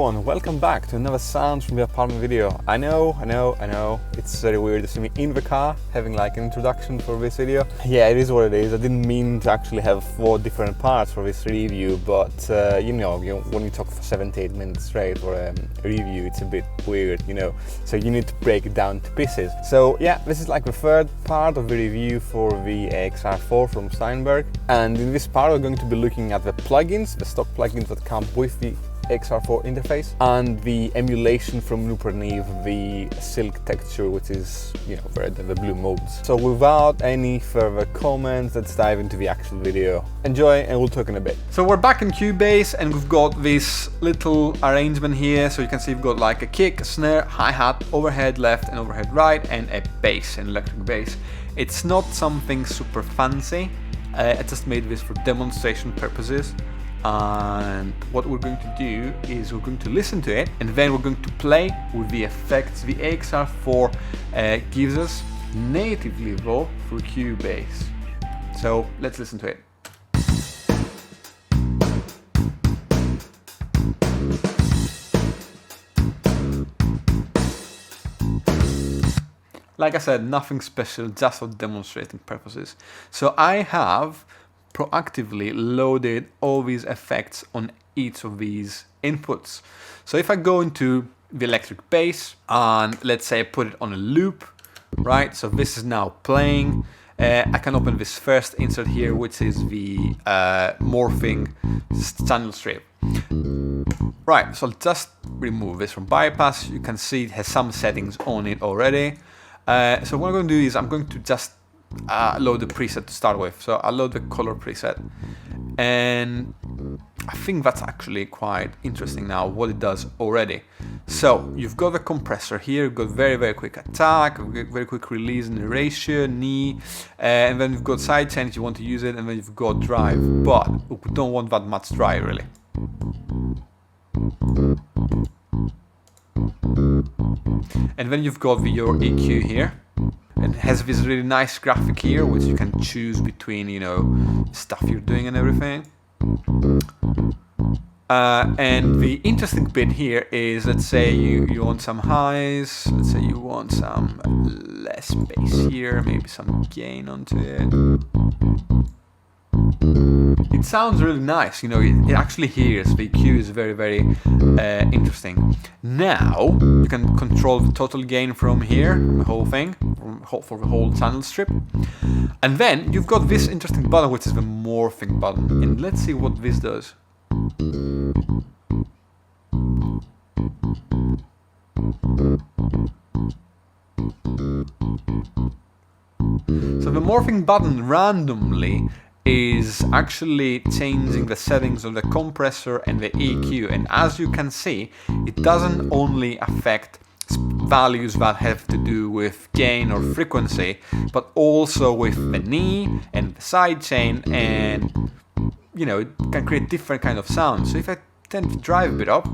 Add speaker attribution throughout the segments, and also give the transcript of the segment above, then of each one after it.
Speaker 1: everyone, welcome back to another Sounds from the Apartment video. I know, it's very weird to see me in the car having like an introduction for this video. Yeah, it is what it is. I didn't mean to actually have 4 different parts for this review, but when you talk for 78 minutes straight for a review, it's a bit weird, so you need to break it down to pieces. So yeah, this is like the 3rd part of the review for the AXR4 from Steinberg, and in this part we're going to be looking at the plugins, the stock plugins that come with the AXR4 interface, and the emulation from Ruper Neve, the silk texture, which is, the blue modes. So without any further comments, let's dive into the actual video. Enjoy, and we'll talk in a bit. So we're back in Cubase, and we've got this little arrangement here. So you can see we've got like a kick, a snare, hi-hat, overhead left and overhead right, and a bass, an electric bass. It's not something super fancy. I just made this for demonstration purposes. And what we're going to do is we're going to listen to it, and then we're going to play with the effects the AXR4 gives us natively though through Cubase. So let's listen to it. Like I said, nothing special, just for demonstrating purposes. So I have proactively loaded all these effects on each of these inputs. So if I go into the electric bass and let's say I put it on a loop, right? So this is now playing. I can open this first insert here, which is the morphing channel strip. Right, so I'll just remove this from bypass. You can see it has some settings on it already. So what I'm going to do is I'm going to just load the preset to start with. So I'll load the color preset, and I think that's actually quite interesting now what it does already. So you've got the compressor here, you've got very quick attack, very quick release and erasure, knee, and then you've got sidechain if you want to use it, and then you've got drive, but we don't want that much drive really. And then you've got your EQ here. It has this really nice graphic here, which you can choose between, stuff you're doing and everything. And the interesting bit here is, let's say you want some highs, let's say you want some less bass here, maybe some gain onto it. It sounds really nice, it actually hears, the EQ is very interesting. Now, you can control the total gain from here, from the whole thing, for the whole channel strip. And then, you've got this interesting button, which is the morphing button. And let's see what this does. So the morphing button randomly is actually changing the settings of the compressor and the EQ, and as you can see, it doesn't only affect values that have to do with gain or frequency, but also with the knee and the sidechain, and it can create different kind of sounds. So if I tend to drive a bit up,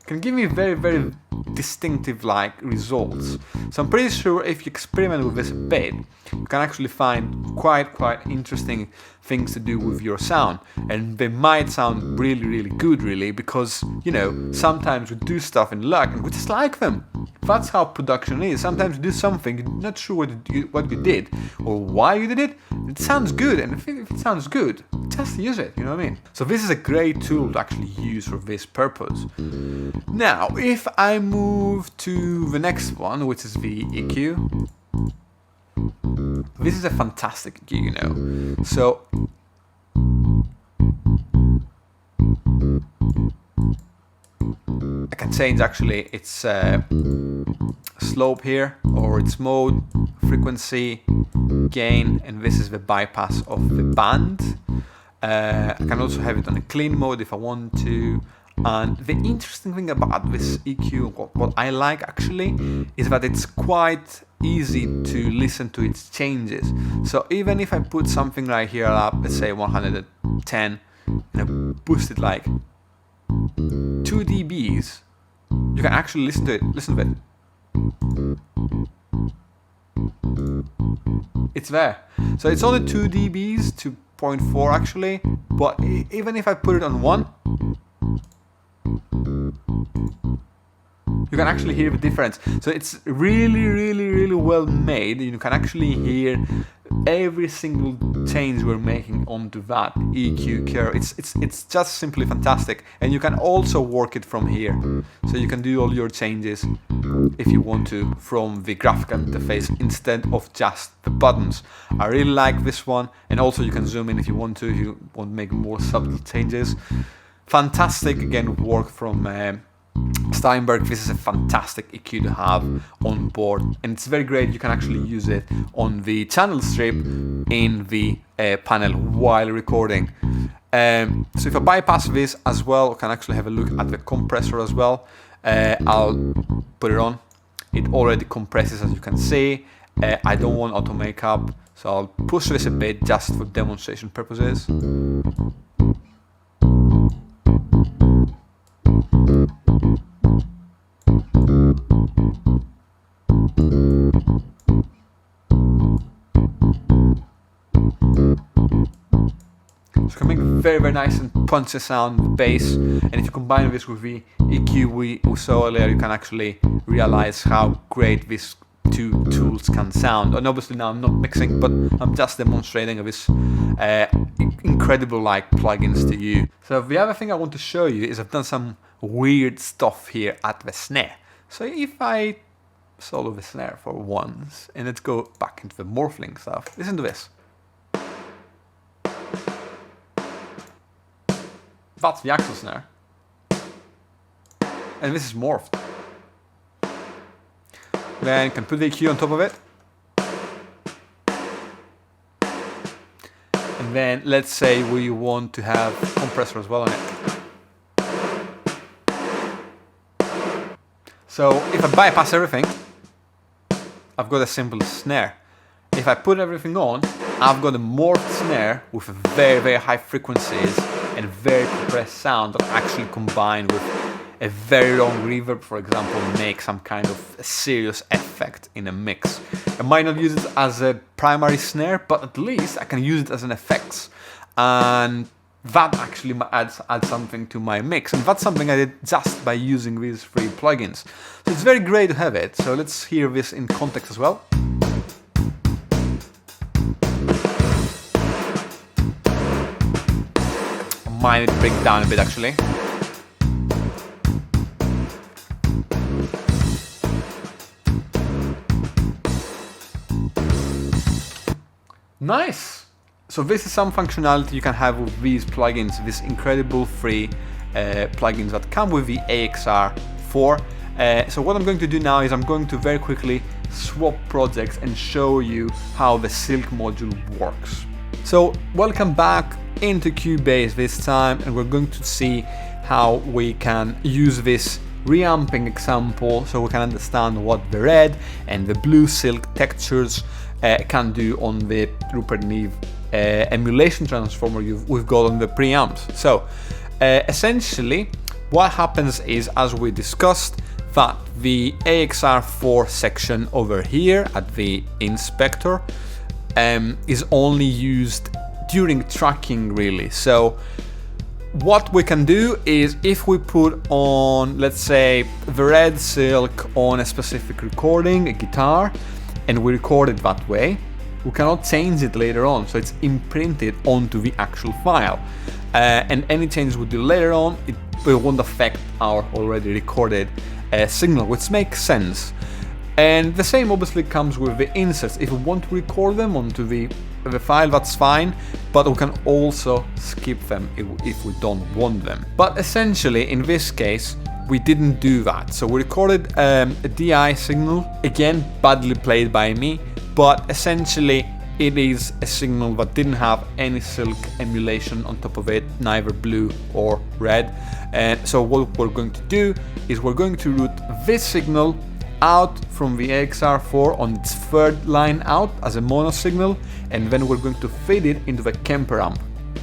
Speaker 1: can give me very distinctive results. So I'm pretty sure if you experiment with this a bit, you can actually find quite interesting things to do with your sound, and they might sound really good really, because sometimes we do stuff in luck and we just like them. That's how production is. Sometimes you do something, you're not sure what you did or why you did it. It sounds good, and if it sounds good, just use it, you know what I mean? So this is a great tool to actually use for this purpose. Now, if I move to the next one, which is the EQ, this is a fantastic EQ, So I can change actually its slope here, or its mode, frequency, gain, and this is the bypass of the band. I can also have it on a clean mode if I want to. And the interesting thing about this EQ, what I like actually, is that it's quite easy to listen to its changes. So even if I put something right here up, let's say 110, and I boost it like 2 dBs, you can actually listen to it. It's there. So it's only 2 dBs, 2.4 actually, but even if I put it on 1, you can actually hear the difference. So it's really well made. You can actually hear every single change we're making onto that EQ curve. It's just simply fantastic, and you can also work it from here. So you can do all your changes if you want to from the graphical interface instead of just the buttons. I really like this one, and also you can zoom in if you want to make more subtle changes. Fantastic, again, work from Steinberg. This is a fantastic EQ to have on board, and it's very great. You can actually use it on the channel strip in the panel while recording. So if I bypass this as well, I can actually have a look at the compressor as well. I'll put it on. It already compresses, as you can see. I don't want auto makeup, so I'll push this a bit just for demonstration purposes. So you can make very nice and punchy sound bass, and if you combine this with the EQ we saw earlier, you can actually realize how great these two tools can sound. And obviously now I'm not mixing, but I'm just demonstrating this incredible like plugins to you. So the other thing I want to show you is I've done some weird stuff here at the snare. So if I solo the snare for once, and let's go back into the morphing stuff. Listen to this. That's the actual snare. And this is morphed. Then you can put the EQ on top of it. And then let's say we want to have compressor as well on it. So if I bypass everything, I've got a simple snare. If I put everything on, I've got a morphed snare with very high frequencies and very compressed sound that actually combined with a very long reverb, for example, make some kind of a serious effect in a mix. I might not use it as a primary snare, but at least I can use it as an effects, and that actually adds something to my mix, and that's something I did just by using these 3 plugins. So it's very great to have it. So let's hear this in context as well. I might break down a bit actually. Nice! So this is some functionality you can have with these plugins, these incredible free plugins that come with the AXR4. So what I'm going to do now is I'm going to very quickly swap projects and show you how the Silk module works. So welcome back into Cubase this time, and we're going to see how we can use this reamping example so we can understand what the red and the blue silk textures can do on the Ruper Neve emulation transformer we've got on the preamps. So essentially what happens is, as we discussed, that the AXR4 section over here at the inspector is only used during tracking really. So what we can do is, if we put on, let's say, the red silk on a specific recording, a guitar, and we record it that way, we cannot change it later on, so it's imprinted onto the actual file. And any changes we do later on, it won't affect our already recorded signal, which makes sense. And the same obviously comes with the inserts. If we want to record them onto the file, that's fine, but we can also skip them if we don't want them. But essentially, in this case, we didn't do that. So we recorded a DI signal, again, badly played by me, but essentially it is a signal that didn't have any silk emulation on top of it, neither blue or red. And so what we're going to do is we're going to route this signal out from the AXR4 on its 3rd line out as a mono signal, and then we're going to feed it into the Kemper amp.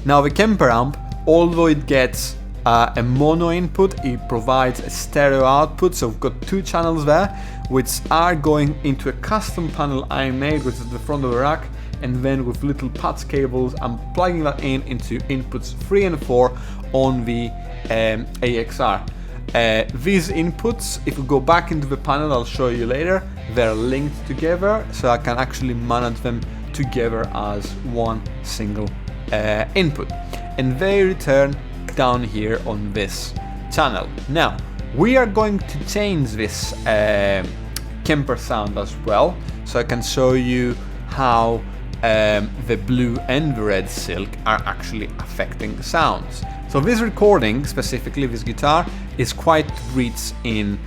Speaker 1: Now the Kemper amp, although it gets a mono input, it provides a stereo output, so we've got 2 channels there, which are going into a custom panel I made, which is the front of the rack, and then with little patch cables, I'm plugging that into inputs 3 and 4 on the AXR. These inputs, if we go back into the panel, I'll show you later, they're linked together, so I can actually manage them together as one single input, and they return down here on this channel. Now we are going to change this Kemper sound as well, so I can show you how the blue and the red silk are actually affecting the sounds. So this recording, specifically this guitar, is quite rich in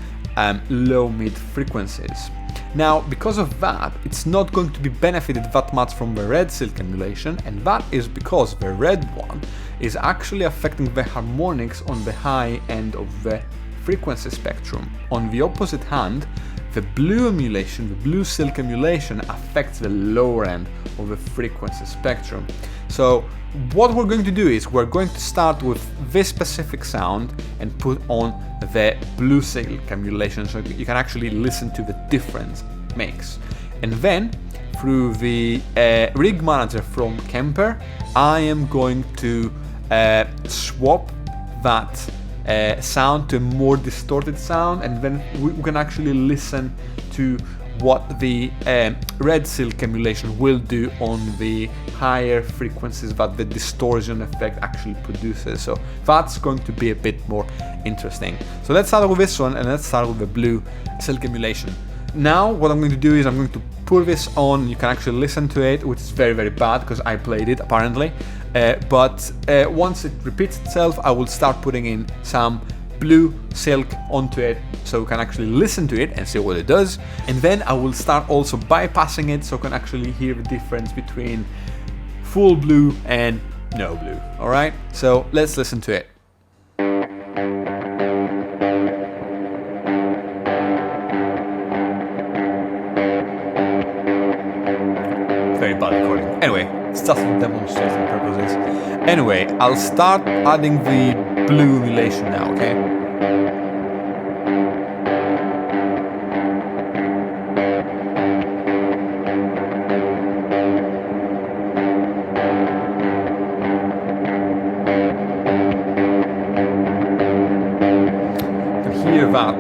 Speaker 1: low mid frequencies. Now, because of that, it's not going to be benefited that much from the red silk emulation, and that is because the red one is actually affecting the harmonics on the high end of the frequency spectrum. On the opposite hand, the blue emulation, the blue silk emulation, affects the lower end of the frequency spectrum. So what we're going to do is we're going to start with this specific sound and put on the blue silk emulation, so you can actually listen to the difference it makes. And then through the rig manager from Kemper, I am going to swap that sound to a more distorted sound, and then we can actually listen to what the red silk emulation will do on the higher frequencies that the distortion effect actually produces. So that's going to be a bit more interesting. So let's start with this one, and let's start with the blue silk emulation. Now what I'm going to do is I'm going to put this on. You can actually listen to it, which is very, very bad because I played it apparently, but once it repeats itself, I will start putting in some blue silk onto it, so we can actually listen to it and see what it does. And then I will start also bypassing it, so I can actually hear the difference between full blue and no blue. All right, so let's listen to it. Very bad recording. Anyway, it's just for demonstration purposes. Anyway, I'll start adding the blue emulation now, okay? You can hear that.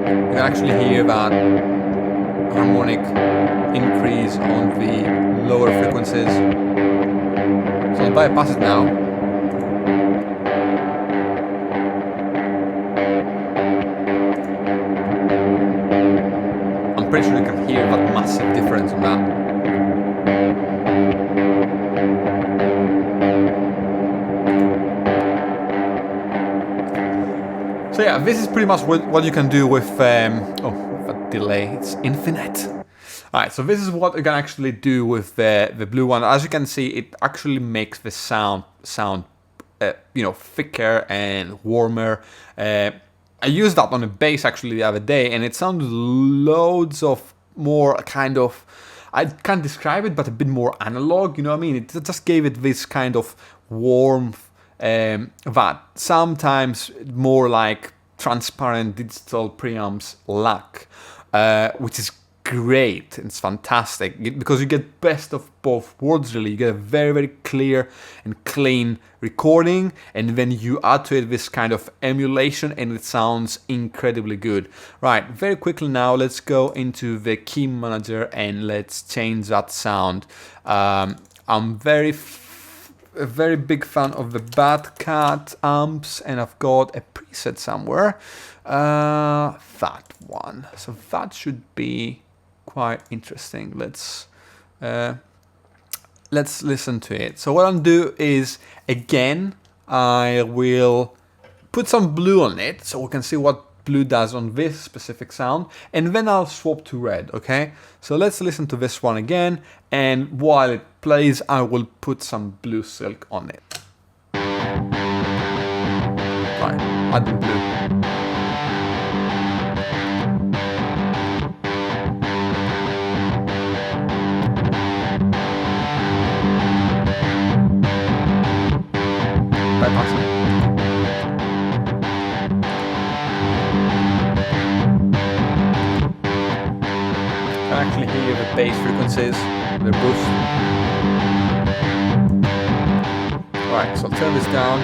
Speaker 1: You can actually hear that harmonic increase on the lower frequencies. So I'll bypass it now. I'm pretty sure you can hear that massive difference on that. So yeah, this is pretty much what you can do with, oh, that delay, it's infinite. Alright, so this is what you can actually do with the blue one. As you can see, it actually makes the sound you know, thicker and warmer. I used that on a bass actually the other day, and it sounded loads of more kind of, I can't describe it, but a bit more analog, you know what I mean? It just gave it this kind of warmth that sometimes more like transparent digital preamps lack, which is great. It's fantastic because you get best of both worlds really. You get a very, very clear and clean recording, and then you add to it this kind of emulation and it sounds incredibly good. Right, very quickly now let's go into the key manager and let's change that sound. I'm a very big fan of the Bad Cat amps, and I've got a preset somewhere, that one. So that should be quite interesting. Let's listen to it. So what I'll do is, again, I will put some blue on it so we can see what blue does on this specific sound, and then I'll swap to red, okay? So let's listen to this one again, and while it plays, I will put some blue silk on it. Right, add the blue. the bass frequencies, the boost. Alright, so I'll turn this down,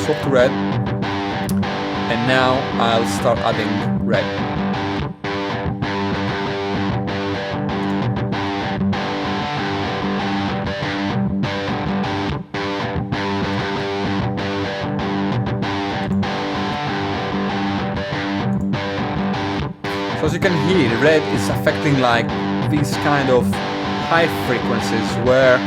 Speaker 1: swap to red, and now I'll start adding red. So as you can hear, red is affecting like these kind of high frequencies where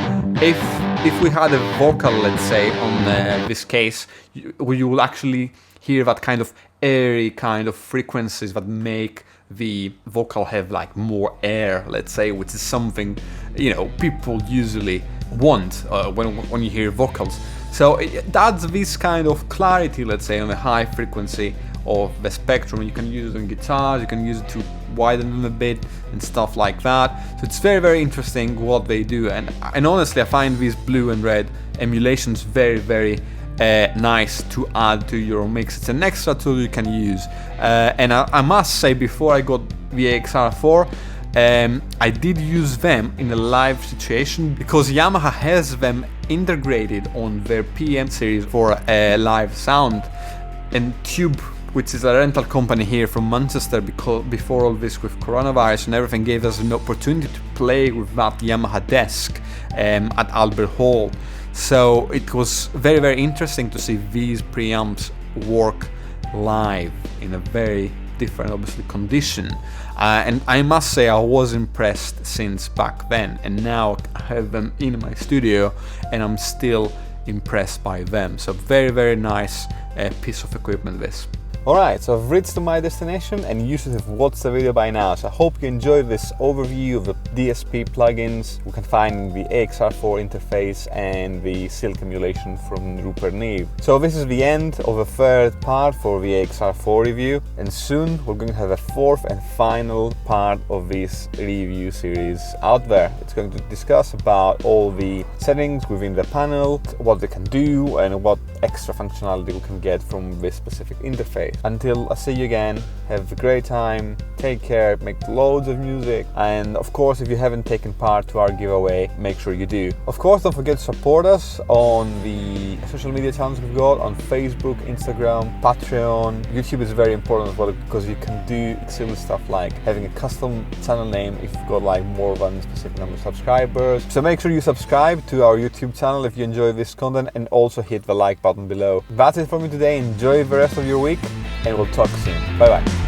Speaker 1: if we had a vocal, let's say, on this case, you will actually hear that kind of airy kind of frequencies that make the vocal have like more air, let's say, which is something, you know, people usually want when you hear vocals. So it adds this kind of clarity, let's say, on the high frequency of the spectrum. You can use it on guitars, you can use it to widen them a bit and stuff like that. So it's very, very interesting what they do, and honestly I find these blue and red emulations very, very nice to add to your mix. It's an extra tool you can use, and I must say, before I got the AXR4, I did use them in a live situation because Yamaha has them integrated on their PM series for live sound. And Tube, which is a rental company here from Manchester, because before all this with coronavirus and everything, gave us an opportunity to play with that Yamaha desk at Albert Hall. So it was very, very interesting to see these preamps work live in a very different, obviously, condition. And I must say I was impressed since back then, and now I have them in my studio and I'm still impressed by them. So very, very nice piece of equipment this. Alright, so I've reached to my destination and you should have watched the video by now, so I hope you enjoyed this overview of the DSP plugins we can find in the AXR4 interface and the Silk emulation from Ruper Neve. So this is the end of the third part for the AXR4 review, and soon we're going to have a fourth and final part of this review series out there. It's going to discuss about all the settings within the panel, what they can do and what extra functionality we can get from this specific interface. Until I see you again, have a great time, take care, make loads of music, and of course if you haven't taken part to our giveaway, make sure you do. Of course, don't forget to support us on the social media channels we've got on Facebook, Instagram, Patreon. YouTube is very important as well because you can do silly stuff like having a custom channel name if you've got like more than a specific number of subscribers. So make sure you subscribe to our YouTube channel if you enjoy this content, and also hit the like button below. That's it for me today. Enjoy the rest of your week, and we'll talk soon. Bye bye.